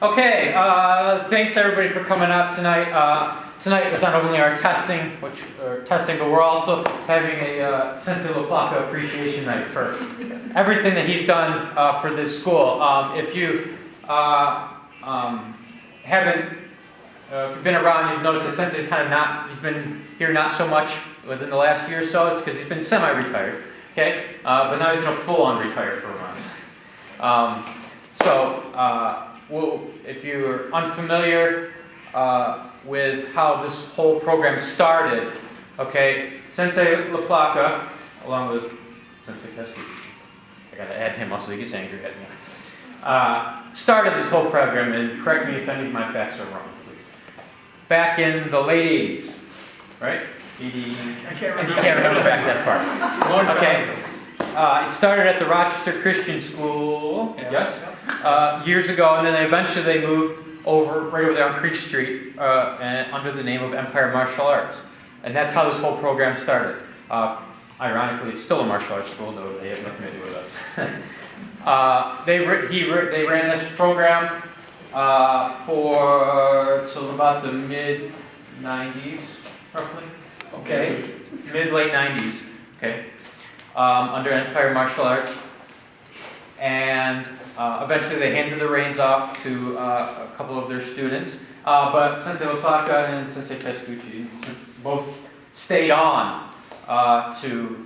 Okay, thanks everybody for coming out tonight. Tonight is not only our testing, but we're also having a Sensei LaPlaca appreciation night for everything that he's done for this school. If you haven't, if you've been around, you've noticed that Sensei's kind of not, he's been here not so much within the last year or so. It's because he's been semi-retired, okay? But now he's going to full-on retire for a month. Well, if you're unfamiliar with how this whole program started, okay, Sensei LaPlaca, along with Sensei Pascucci, I gotta add him also, he gets angry at me, started this whole program, and correct me if any of my facts are wrong, please. Back in the late 80s, right? I can't remember back that far. Okay. It started at the Rochester Christian School, yes, years ago, and then eventually they moved over right over there on Creek Street and under the name of Empire Martial Arts, and that's how this whole program started. Ironically, it's still a martial arts school, though they have nothing to do with us. They ran this program till about the mid '90s, roughly. Okay, mid-late '90s. Okay. Under Empire Martial Arts, and eventually they handed the reins off to a couple of their students, but Sensei LaPlaca and Sensei Pascucci both stayed on to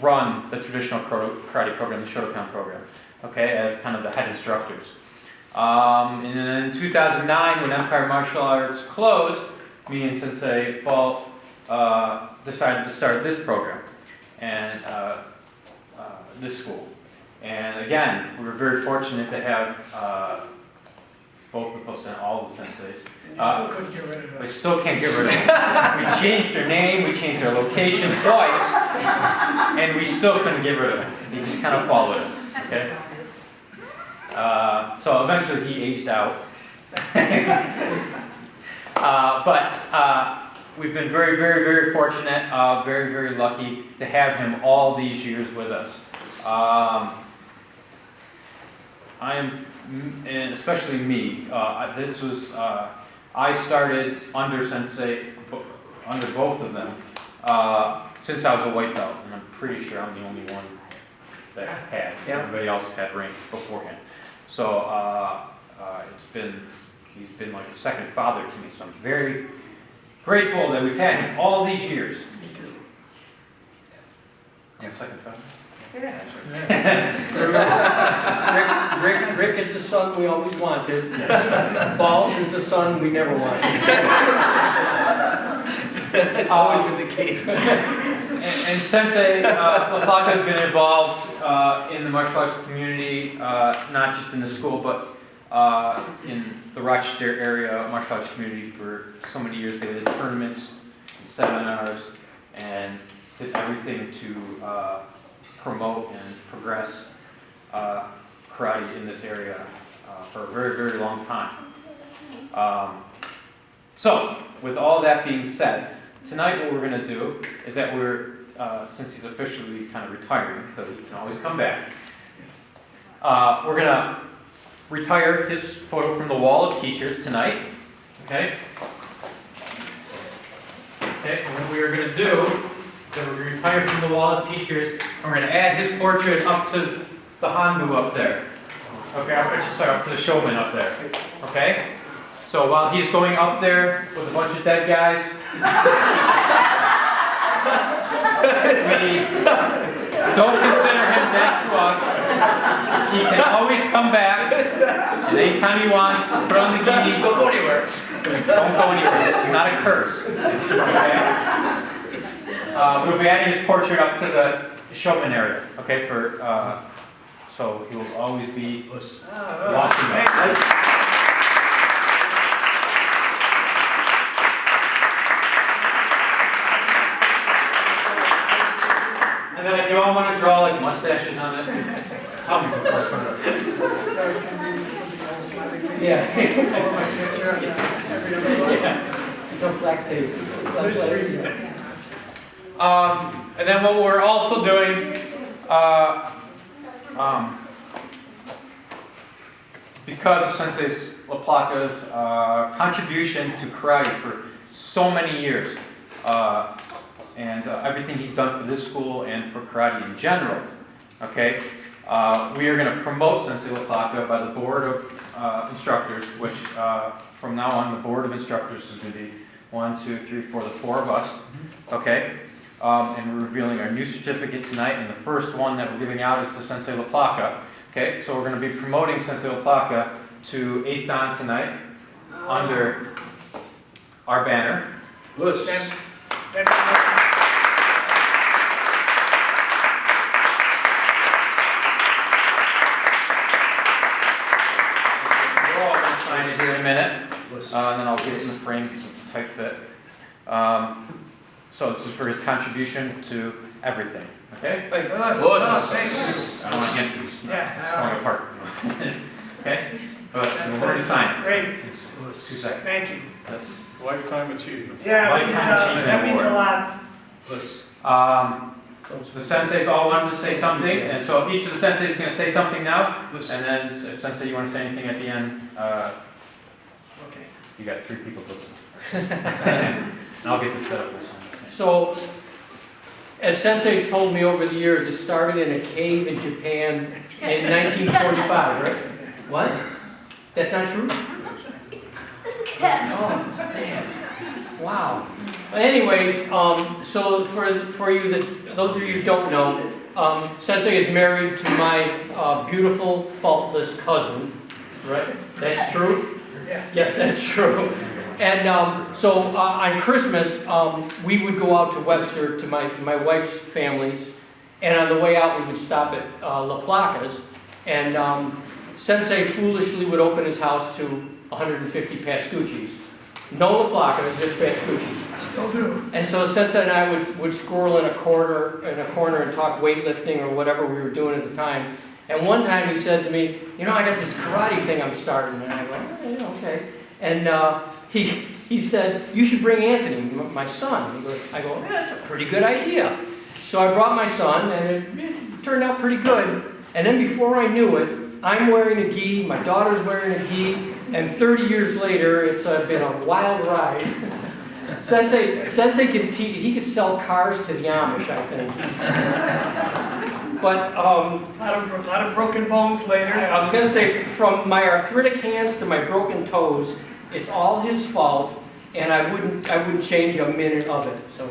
run the traditional karate program, the Shotokan program, okay, as kind of the head instructors. And then in 2009, when Empire Martial Arts closed, me and Sensei Balt decided to start this program and this school. And again, we were very fortunate to have both of us and all the senseis. And you still couldn't get rid of us. We still can't get rid of them. We changed their name, we changed their location twice, and we still couldn't get rid of them. He just kind of followed us, okay? So eventually he aged out. We've been very, very, very fortunate, very, very lucky to have him all these years with us. And especially me, I started under Sensei, under both of them, since I was a white belt, and I'm pretty sure I'm the only one that had. Everybody else had rank beforehand. So he's been like a second father to me, so I'm very grateful that we've had him all these years. Me too. I'm second father? Rick is the son we always wanted. Balt is the son we never wanted. It's always been the case. And Sensei LaPlaca has been involved in the martial arts community, not just in the school, but in the Rochester area martial arts community for so many years. They did tournaments and seminars and did everything to promote and progress karate in this area for a very, very long time. So, with all that being said, tonight what we're going to do is that since he's officially kind of retiring, so he can always come back, we're going to retire his photo from the wall of teachers tonight. Okay? Okay, and what we are going to do is we're going to retire from the wall of teachers, and we're going to add his portrait up to the Handu up there. Okay, up to the showman up there. Okay? So while he's going up there with a bunch of dead guys, we don't consider him dead to us. He can always come back, and anytime he wants, put on the gi. Don't go anywhere. Don't go anywhere. This is not a curse. Okay? We'll be adding his portrait up to the showman area. Okay, so he will always be watching us. And then if you all want to draw like mustaches on it, tell me before I put it up. Yeah. No black tape. And then what we're also doing, because of Sensei LaPlaca's contribution to karate for so many years, and everything he's done for this school and for karate in general, okay, we are going to promote Sensei LaPlaca by the board of instructors, which from now on the board of instructors is going to be 1, 2, 3, 4, the 4 of us, okay? And we're revealing our new certificate tonight, and the first one that we're giving out is to Sensei LaPlaca. Okay, so we're going to be promoting Sensei LaPlaca to 8th Dan tonight under our banner. Wuss. We're all going to sign it here in a minute, and then I'll get it in the frame because it's a tight fit. So this is for his contribution to everything, okay? Thank you. I don't want to get these. It's falling apart. Okay? But we're going to sign it. Great, 2 seconds. thank you. Yes. Lifetime achievement. Yeah, Lifetime achievement that means a award. lot. The senseis all wanted to say something, and so each of the senseis is going to say something now, and then if sensei you want to say anything at the end, Okay. you got 3 people listening. And I'll get this set up with something. So, as Sensei's told me over the years, it started in a cave in Japan in 1945, right? What? That's not true? Oh, man. Wow. Anyways, so for you, those of you who don't know, Sensei is married to my beautiful, faultless cousin. Right? That's true? Yeah. Yes, that's true. And so on Christmas, we would go out to Webster to my wife's family's, and on the way out we would stop at LaPlaca's, and Sensei foolishly would open his house to 150 Pascucci's. No LaPlaca's, just Pascucci. Still do. And so Sensei and I would squirrel in a corner and talk weightlifting or whatever we were doing at the time. And one time he said to me, you know, I got this karate thing I'm starting. And I go, oh, yeah, okay. And he said, you should bring Anthony, my son. I go, yeah, that's a pretty good idea. So I brought my son, and it turned out pretty good. And then before I knew it, I'm wearing a gi, my daughter's wearing a gi, and 30 years later, it's been a wild ride. Sensei he could sell cars to the Amish, I think. But A lot of broken bones later. I was going to say, from my arthritic hands to my broken toes, it's all his fault, and I wouldn't change a minute of it. So,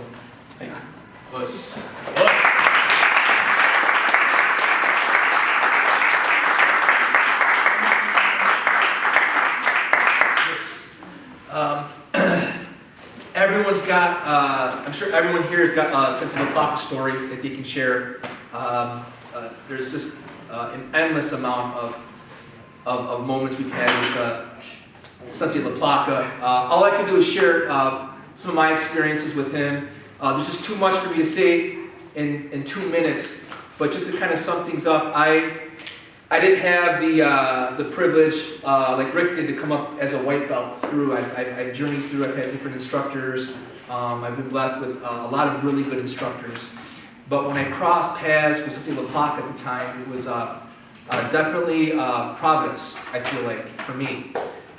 thank you. Wuss. Everyone's got, I'm sure everyone here has got a Sensei LaPlaca story that they can share. There's just an endless amount of moments we've had with Sensei LaPlaca. All I can do is share some of my experiences with him. There's just too much for me to say in 2 minutes, but just to kind of sum things up, I didn't have the privilege, like Rick did, to come up as a white belt through. I've journeyed through, I've had different instructors. I've been blessed with a lot of really good instructors. But when I crossed paths with Sensei LaPlaca at the time, it was definitely providence, I feel like, for me.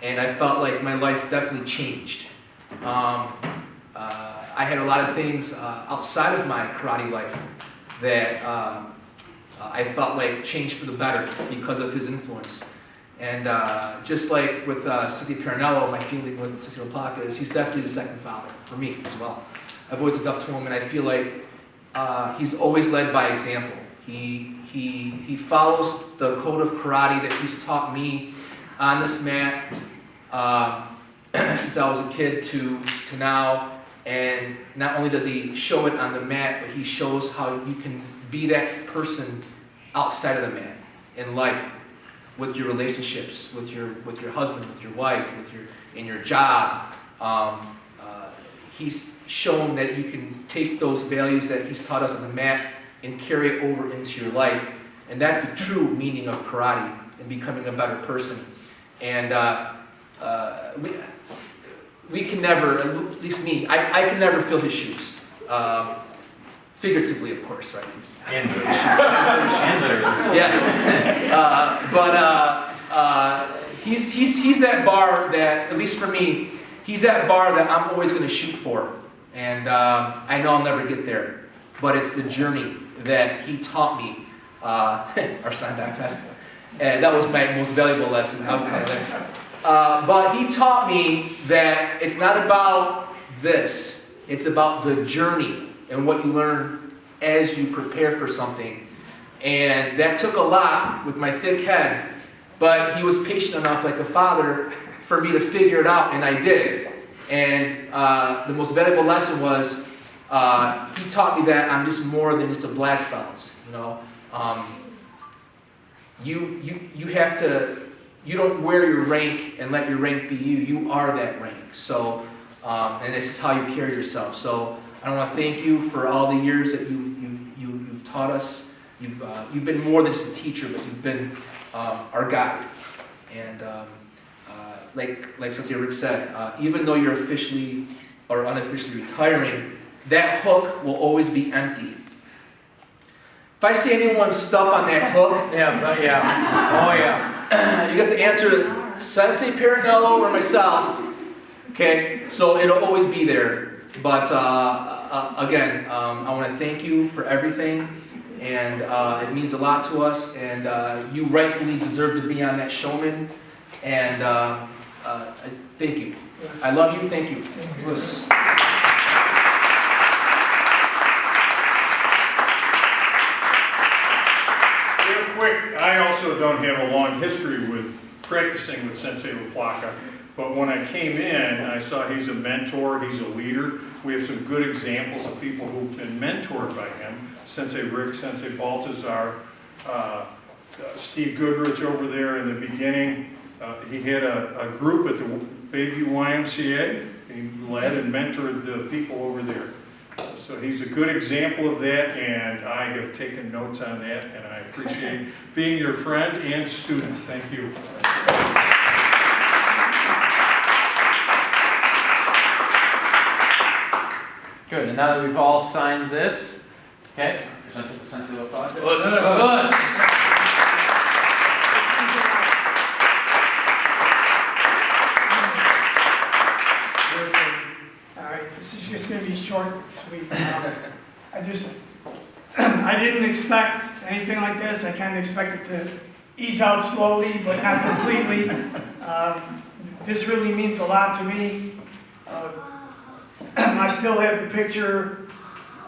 And I felt like my life definitely changed. I had a lot of things outside of my karate life that I felt like changed for the better because of his influence. And just like with Sensei Parrinello, my feeling with Sensei LaPlaca is he's definitely the second father for me as well. I've always looked up to him, and I feel like he's always led by example. He follows the code of karate that he's taught me on this mat since I was a kid to now. And not only does he show it on the mat, but he shows how you can be that person outside of the mat in life, with your relationships, with your husband, with your wife, in your job. He's shown that you can take those values that he's taught us on the mat and carry it over into your life, and that's the true meaning of karate and becoming a better person. And we can never, at least me, I can never fill his shoes. Figuratively, of course, right? And yeah. he's that bar that, at least for me, he's that bar that I'm always going to shoot for. And I know I'll never get there. But it's the journey that he taught me, our sign-down test. And that was my most valuable lesson, I'll tell you that. But he taught me that it's not about this. It's about the journey and what you learn as you prepare for something. And that took a lot with my thick head. But he was patient enough, like a father, for me to figure it out, and I did. And the most valuable lesson was, he taught me that I'm just more than just a black belt. You know, you have to. You don't wear your rank and let your rank be you. You are that rank. So, and this is how you carry yourself. So, I want to thank you for all the years that you've taught us. You've been more than just a teacher, but you've been our guide. And like Sensei Rick said, even though you're officially or unofficially retiring, that hook will always be empty. If I see anyone's stuff on that hook, you have to answer Sensei Parrinello or myself. Okay, so it'll always be there. But again, I want to thank you for everything, and it means a lot to us. And you rightfully deserve to be on that Showman. And thank you. I love you. Thank you. Quick, I also don't have a long history with practicing with Sensei LaPlaca, but when I came in, I saw he's a mentor, he's a leader. We have some good examples of people who've been mentored by him. Sensei Rick, Sensei Baltazar, Steve Goodrich over there in the beginning. He had a group at the Bayview YMCA. He led and mentored the people over there. So he's a good example of that, and I have taken notes on that, and I appreciate being your friend and student. Thank you. Good, and now that we've all signed this, okay, present it to Sensei LaPlaca. This is just going to be short, sweet. I didn't expect anything like this. I kind of expected to ease out slowly, but not completely. This really means a lot to me. I still have the picture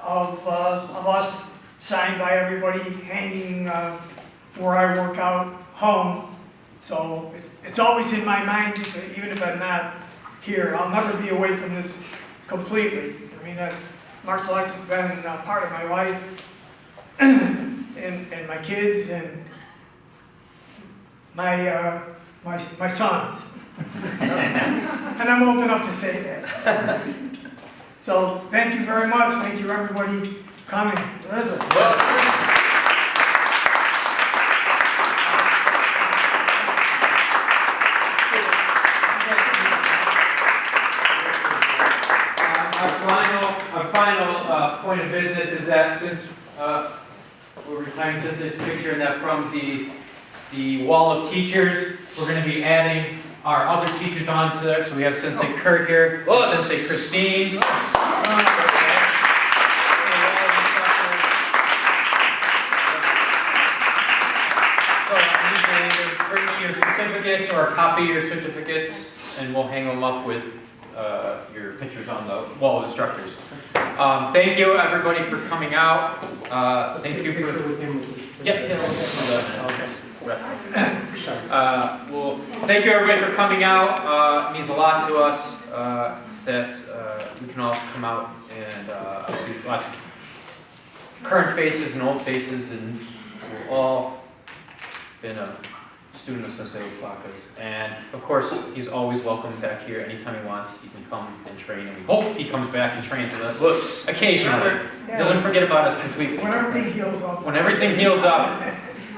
of us signed by everybody hanging where I work out home. So it's always in my mind, even if I'm not here. I'll never be away from this completely. I mean, martial arts has been part of my life, and my kids, and my sons. And I'm old enough to say that. So thank you very much. Thank you everybody for coming. Elizabeth. Our final point of business is that since we're retiring this picture, and that from the wall of teachers, we're going to be adding our other teachers onto there. So we have Sensei Kurt here, Sensei Christine. So you can bring your certificates or a copy of your certificates, and we'll hang them up with your pictures on the wall of instructors. Thank you everybody for coming out. Thank you for well, thank you everybody for coming out. It means a lot to us that we can all come out and see lots of current faces and old faces, and we've all been a student of Sensei LaPlaca's, and of course he's always welcome back here anytime he wants. He can come and train, and we hope he comes back and trains with us occasionally. Yeah. Doesn't forget about us completely. When everything heals up. When everything heals up,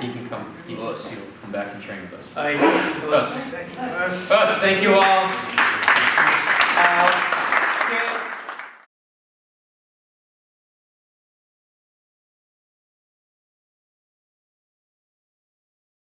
he can come. He'll come back and train with us. Thank you. Us. Thank you all.